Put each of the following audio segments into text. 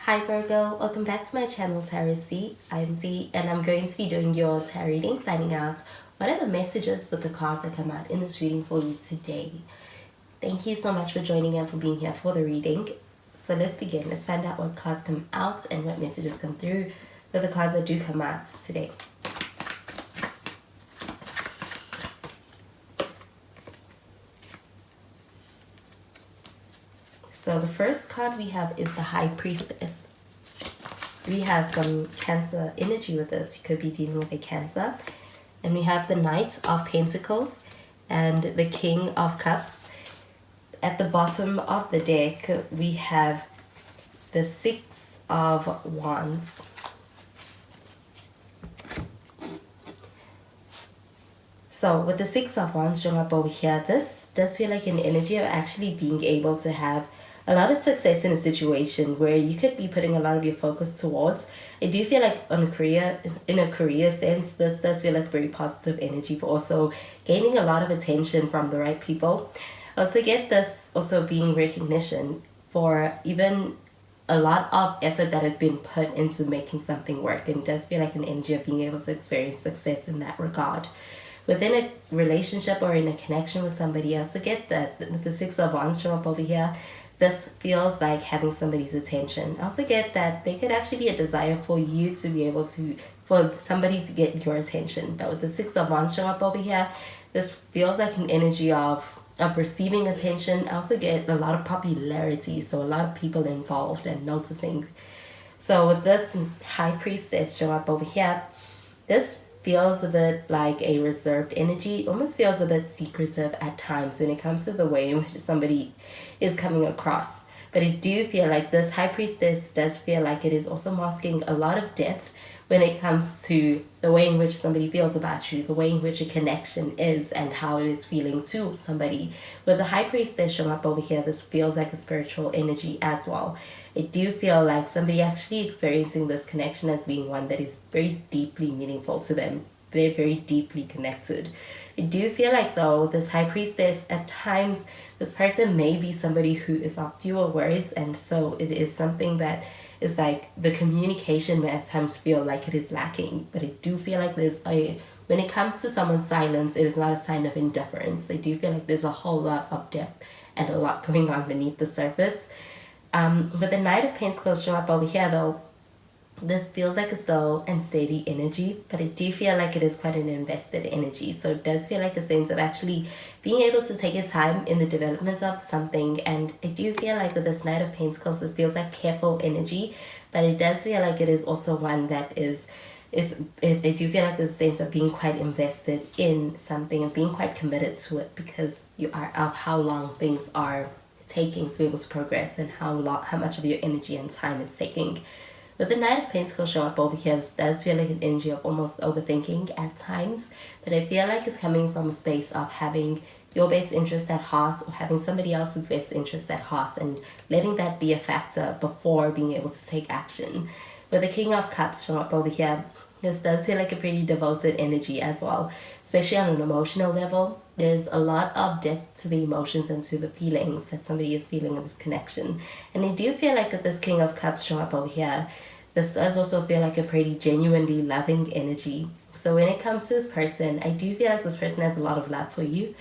Hi Virgo, welcome back to my channel Theyre Ready. I'm Z and I'm going to be doing your tarot reading, finding out what are the messages with the cards that come out in this reading for you today. Thank you so much for joining and for being here for the reading. So let's begin. Let's find out what cards come out and what messages come through with the cards that do come out today. So the first card we have is the High Priestess. We have some Cancer energy with this. You could be dealing with a Cancer. And we have the Knight of Pentacles and the King of Cups. At the bottom of the deck, we have the Six of Wands. So with the Six of Wands showing up over here, this does feel like an energy of actually being able to have a lot of success in a situation where you could be putting a lot of your focus towards. I do feel like in a career sense, this does feel like very positive energy for also gaining a lot of attention from the right people. I also get this also being recognition for even a lot of effort that has been put into making something work, and it does feel like an energy of being able to experience success in that regard. Within a relationship or in a connection with somebody else, I get that the Six of Wands show up over here. This feels like having somebody's attention. I also get that there could actually be a desire for you to be able to, for somebody to get your attention. But with the Six of Wands showing up over here, this feels like an energy of receiving attention. I also get a lot of popularity, so a lot of people involved and noticing. So with this High Priestess showing up over here, this feels a bit like a reserved energy. It almost feels a bit secretive at times when it comes to the way in which somebody is coming across. But I do feel like this High Priestess does feel like it is also masking a lot of depth when it comes to the way in which somebody feels about you, the way in which a connection is, and how it is feeling to somebody. With the High Priestess showing up over here, this feels like a spiritual energy as well. I do feel like somebody actually experiencing this connection as being one that is very deeply meaningful to them. They're very deeply connected. I do feel like though, this High Priestess, at times, this person may be somebody who is of fewer words, and so it is something that is like the communication may at times feel like it is lacking. But I do feel like when it comes to someone's silence, it is not a sign of indifference. I do feel like there's a whole lot of depth and a lot going on beneath the surface. But the Knight of Pentacles show up over here though, this feels like a slow and steady energy, but I do feel like it is quite an invested energy. So it does feel like a sense of actually being able to take your time in the development of something. And I do feel like with this Knight of Pentacles, it feels like careful energy, but it does feel like it is also one that I do feel like there's a sense of being quite invested in something and being quite committed to it, because you are of how long things are taking to be able to progress and how much of your energy and time it's taking. With the Knight of Pentacles showing up over here, this does feel like an energy of almost overthinking at times, but I feel like it's coming from a space of having your best interest at heart or having somebody else's best interest at heart and letting that be a factor before being able to take action. With the King of Cups showing up over here, this does feel like a pretty devoted energy as well, especially on an emotional level. There's a lot of depth to the emotions and to the feelings that somebody is feeling in this connection. And I do feel like with this King of Cups showing up over here, this does also feel like a pretty genuinely loving energy. So when it comes to this person, I do feel like this person has a lot of love for you.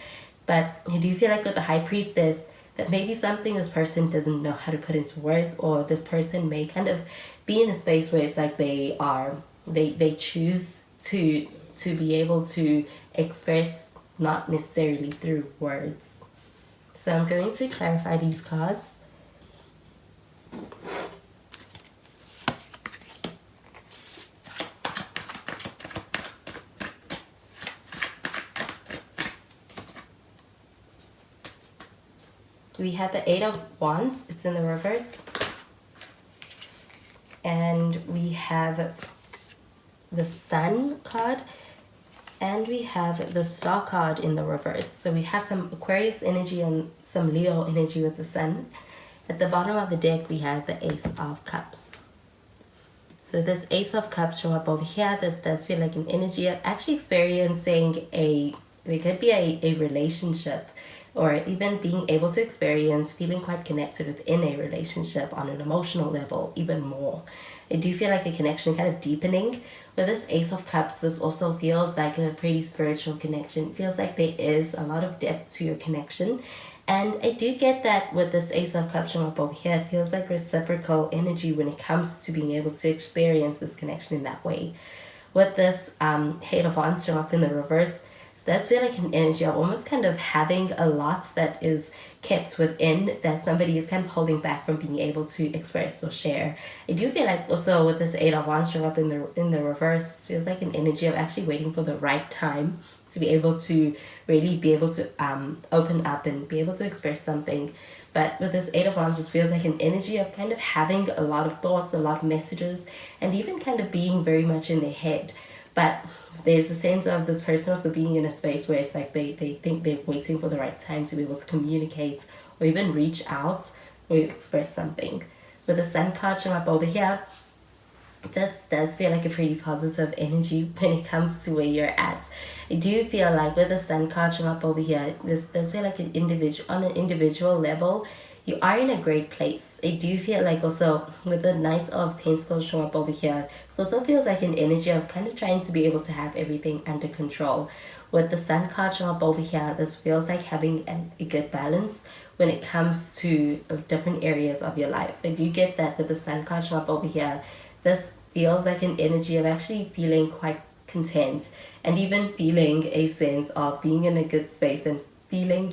But I do feel like with the High Priestess, that maybe something this person doesn't know how to put into words, or this person may kind of be in a space where it's like they choose to be able to express, not necessarily through words. So I'm going to clarify these cards. We have the Eight of Wands, it's in the reverse. And we have the Sun card, and we have the Star card in the reverse. So we have some Aquarius energy and some Leo energy with the Sun. At the bottom of the deck, we have the Ace of Cups. So this Ace of Cups show up over here. This does feel like an energy of actually experiencing there could be a relationship or even being able to experience feeling quite connected within a relationship on an emotional level even more. I do feel like a connection kind of deepening. With this Ace of Cups, this also feels like a pretty spiritual connection. It feels like there is a lot of depth to your connection. And I do get that with this Ace of Cups showing up over here, it feels like reciprocal energy when it comes to being able to experience this connection in that way. With this Eight of Wands showing up in the reverse, so that's feel like an energy of almost kind of having a lot that is kept within, that somebody is kind of holding back from being able to express or share. I do feel like also with this Eight of Wands showing up in the reverse, it feels like an energy of actually waiting for the right time to be able to really be able to open up and be able to express something. But with this Eight of Wands, it feels like an energy of kind of having a lot of thoughts, a lot of messages, and even kind of being very much in their head. But there's a sense of this person also being in a space where it's like they think they're waiting for the right time to be able to communicate or even reach out or express something. With the Sun card showing up over here, this does feel like a pretty positive energy when it comes to where you're at. I do feel like with the Sun card showing up over here, this does feel like an individual level, you are in a great place. I do feel like also with the Knight of Pentacles showing up over here, it also feels like an energy of kind of trying to be able to have everything under control. With the Sun card showing up over here, this feels like having a good balance when it comes to different areas of your life. I do get that with the Sun card showing up over here, this feels like an energy of actually feeling quite content and even feeling a sense of being in a good space and feeling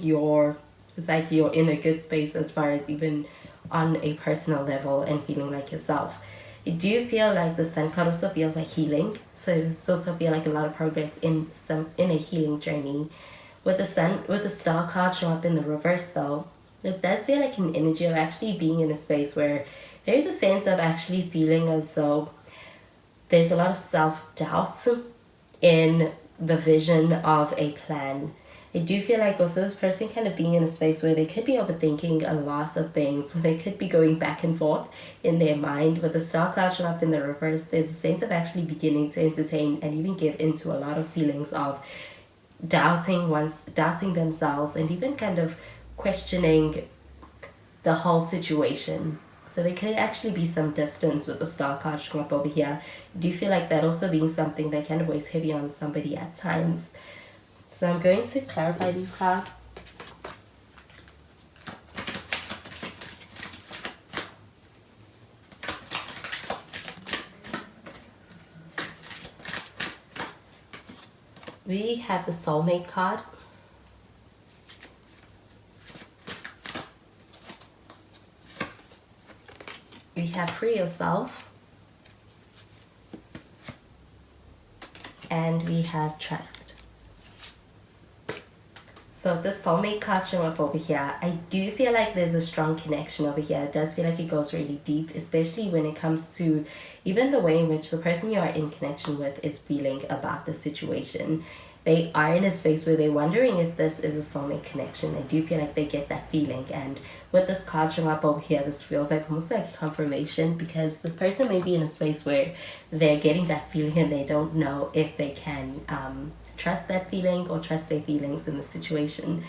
it's like you're in a good space as far as even on a personal level and feeling like yourself. I do feel like the Sun card also feels like healing, so it also feel like a lot of progress in a healing journey. With the Star card showing up in the reverse though, this does feel like an energy of actually being in a space where there's a sense of actually feeling as though there's a lot of self-doubt in the vision of a plan. I do feel like also this person kind of being in a space where they could be overthinking a lot of things, or they could be going back and forth in their mind. With the Star card showing up in the reverse, there's a sense of actually beginning to entertain and even give into a lot of feelings of doubting themselves, and even kind of questioning the whole situation. So there could actually be some distance with the Star card showing up over here. I do feel like that also being something that kind of weighs heavy on somebody at times. So I'm going to clarify these cards. We have the Soulmate card. We have Free Yourself. And we have Trust. So the Soulmate card showing up over here, I do feel like there's a strong connection over here. It does feel like it goes really deep, especially when it comes to even the way in which the person you are in connection with is feeling about the situation. They are in a space where they're wondering if this is a soulmate connection. I do feel like they get that feeling. And with this card showing up over here, this feels like almost like confirmation, because this person may be in a space where they're getting that feeling and they don't know if they can trust that feeling or trust their feelings in the situation.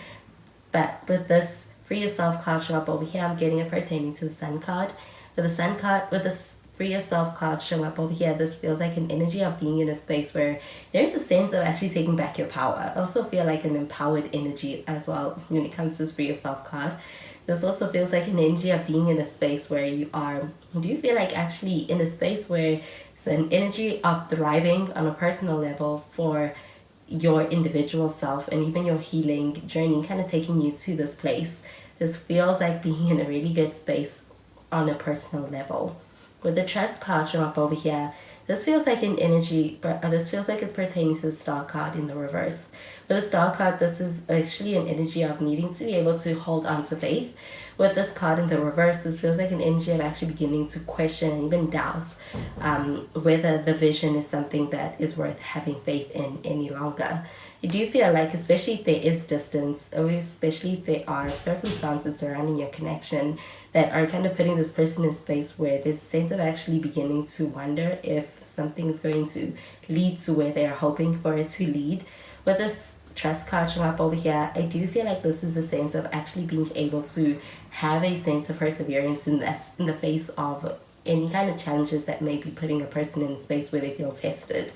But with this Free Yourself card showing up over here, I'm getting it pertaining to the Sun card. With the Sun card, with this Free Yourself card showing up over here, this feels like an energy of being in a space where there's a sense of actually taking back your power. I also feel like an empowered energy as well when it comes to this Free Yourself card. This also feels like an energy of being in a space where do you feel like actually in a space where it's an energy of thriving on a personal level for your individual self and even your healing journey, kind of taking you to this place. This feels like being in a really good space on a personal level. With the Trust card showing up over here, this feels like an energy, but this feels like it's pertaining to the Star card in the reverse. With the Star card, this is actually an energy of needing to be able to hold on to faith. With this card in the reverse, this feels like an energy of actually beginning to question and even doubt whether the vision is something that is worth having faith in any longer. I do feel like, especially if there is distance, or especially if there are circumstances surrounding your connection that are kind of putting this person in space where there's a sense of actually beginning to wonder if something is going to lead to where they're hoping for it to lead. With this trust card showing up over here, I do feel like this is a sense of actually being able to have a sense of perseverance in the face of any kind of challenges that may be putting a person in a space where they feel tested.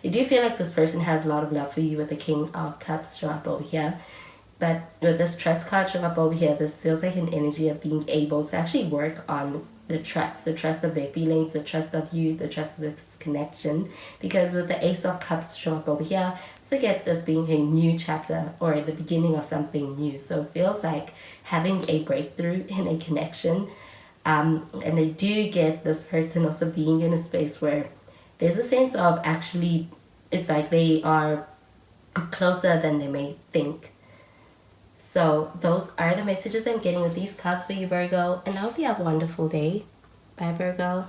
I do feel like this person has a lot of love for you with the King of Cups showing up over here. But with this trust card showing up over here, this feels like an energy of being able to actually work on the trust of their feelings, the trust of you, the trust of this connection. Because with the Ace of Cups showing up over here, so get this being a new chapter or the beginning of something new. So it feels like having a breakthrough in a connection. And I do get this person also being in a space where there's a sense of actually, it's like they are closer than they may think. So those are the messages I'm getting with these cards for you, Virgo. And I hope you have a wonderful day. Bye, Virgo.